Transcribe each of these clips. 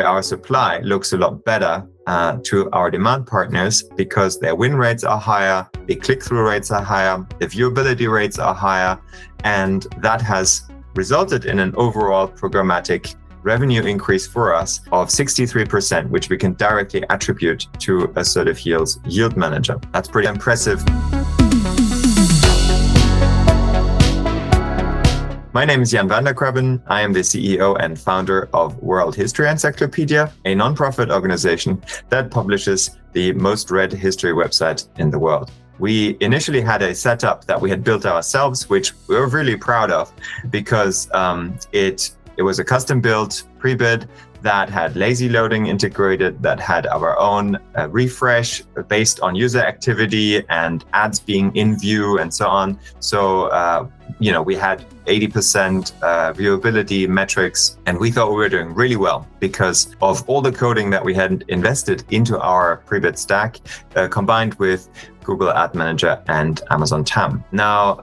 our supply looks a lot better to our demand partners because their win rates are higher, the click-through rates are higher, the viewability rates are higher, and that has resulted in an overall programmatic revenue increase for us of 63%, which we can directly attribute to Assertive Yield's Yield Manager. That's pretty impressive. My name is Jan van der Krabben. I am the CEO and founder of World History Encyclopedia, a nonprofit organization that publishes the most read history website in the world. We initially had a setup that we had built ourselves, which we were really proud of because it was a custom-built Prebid that had lazy loading integrated, that had our own refresh based on user activity and ads being in view and so on. So, we had 80% viewability metrics, and we thought we were doing really well because of all the coding that we had invested into our Prebid stack, combined with Google Ad Manager and Amazon TAM. Now,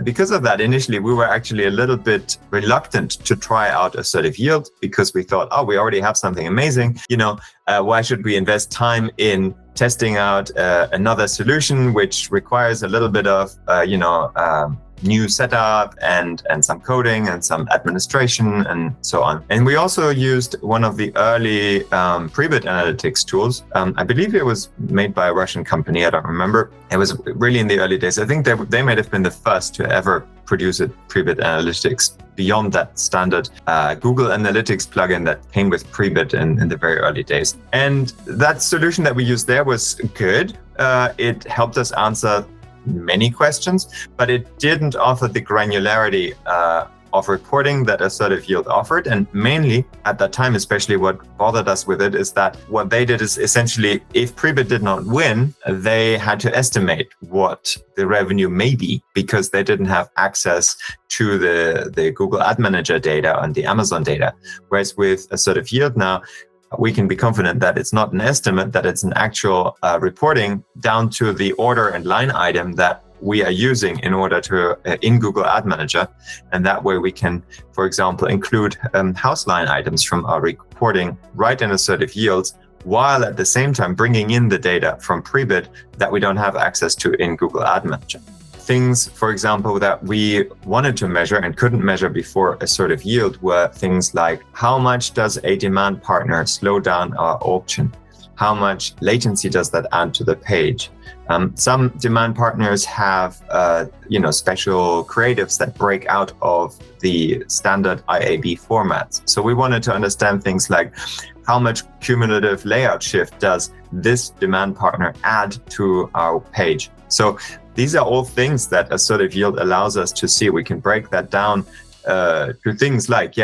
because of that, initially we were actually a little bit reluctant to try out Assertive Yield because we thought, we already have something amazing. Why should we invest time in testing out another solution which requires a little bit of, new setup and some coding and some administration and so on. And we also used one of the early Prebid analytics tools. I believe it was made by a Russian company. I don't remember. It was really in the early days. I think they might have been the first to ever produce a Prebid analytics beyond that standard Google Analytics plugin that came with Prebid in the very early days. And that solution that we used there was good. It helped us answer many questions, but it didn't offer the granularity of reporting that Assertive Yield offered. And mainly at that time, especially what bothered us with it is that what they did is essentially, if Prebid did not win, they had to estimate what the revenue may be because they didn't have access to the Google Ad Manager data and the Amazon data. Whereas with Assertive Yield now, we can be confident that it's not an estimate, that it's an actual reporting down to the order and line item that we are using in order to in Google Ad Manager. And that way we can, for example, include house line items from our reporting right in Assertive Yields, while at the same time bringing in the data from Prebid that we don't have access to in Google Ad Manager. Things, for example, that we wanted to measure and couldn't measure before Assertive Yield were things like how much does a demand partner slow down our auction? How much latency does that add to the page? Some demand partners have, special creatives that break out of the standard IAB formats. So we wanted to understand things like how much cumulative layout shift does this demand partner add to our page? So these are all things that Assertive Yield allows us to see. We can break that down to things like,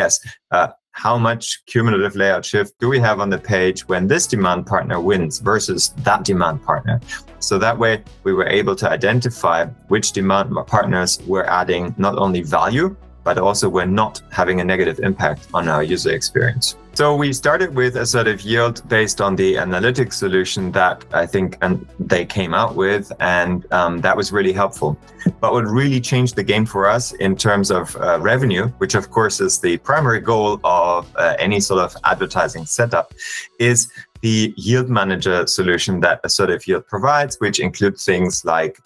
how much cumulative layout shift do we have on the page when this demand partner wins versus that demand partner? So that way we were able to identify which demand partners were adding not only value, but also were not having a negative impact on our user experience. So we started with Assertive Yield based on the analytics solution that I think they came out with, and that was really helpful. But what really changed the game for us in terms of revenue, which of course is the primary goal of any sort of advertising setup, is the Yield Manager solution that Assertive Yield provides, which includes things like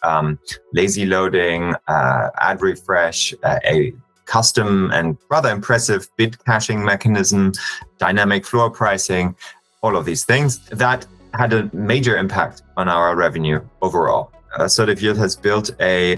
lazy loading, ad refresh, a custom and rather impressive bid caching mechanism, dynamic floor pricing, all of these things that had a major impact on our revenue overall. Assertive Yield has built a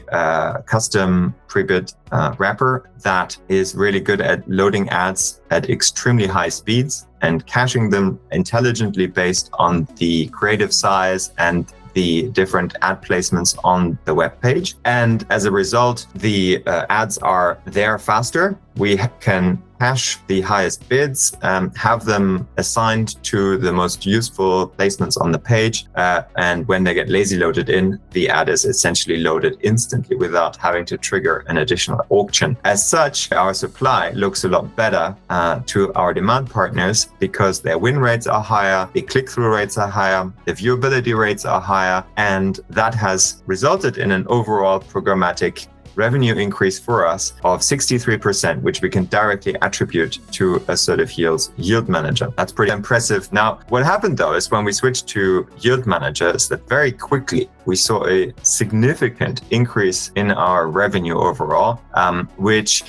custom Prebid wrapper that is really good at loading ads at extremely high speeds and caching them intelligently based on the creative size and the different ad placements on the web page. And as a result, the ads are there faster. We can cache the highest bids, have them assigned to the most useful placements on the page. And when they get lazy loaded in, the ad is essentially loaded instantly without having to trigger an additional auction. As such, our supply looks a lot better to our demand partners because their win rates are higher, the click-through rates are higher, the viewability rates are higher, and that has resulted in an overall programmatic revenue increase for us of 63%, which we can directly attribute to Assertive Yield's Yield Manager. That's pretty impressive. Now, what happened though is when we switched to Yield Manager is that very quickly we saw a significant increase in our revenue overall, which,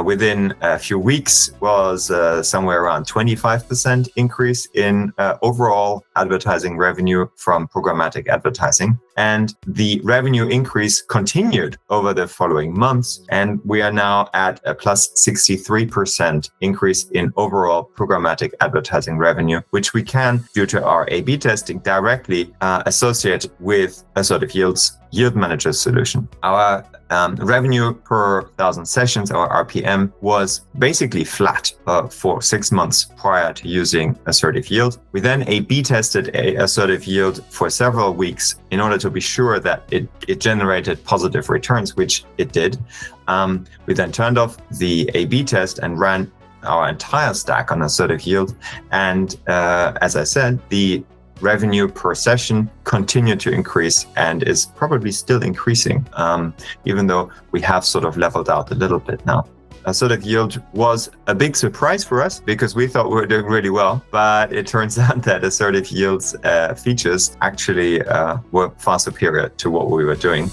within a few weeks was somewhere around 25% increase in overall advertising revenue from programmatic advertising. And the revenue increase continued over the following months. And we are now at a plus 63% increase in overall programmatic advertising revenue, which we can, due to our A/B testing, directly associate with Assertive Yield's Yield Manager solution. Our revenue per 1,000 sessions, or RPM, was basically flat for 6 months prior to using Assertive Yield. We then A/B tested Assertive Yield for several weeks in order to be sure that it generated positive returns, which it did. We then turned off the A/B test and ran our entire stack on Assertive Yield. And as I said, the revenue per session continued to increase and is probably still increasing, even though we have sort of leveled out a little bit now. Assertive Yield was a big surprise for us because we thought we were doing really well, but it turns out that Assertive Yield's features actually were far superior to what we were doing.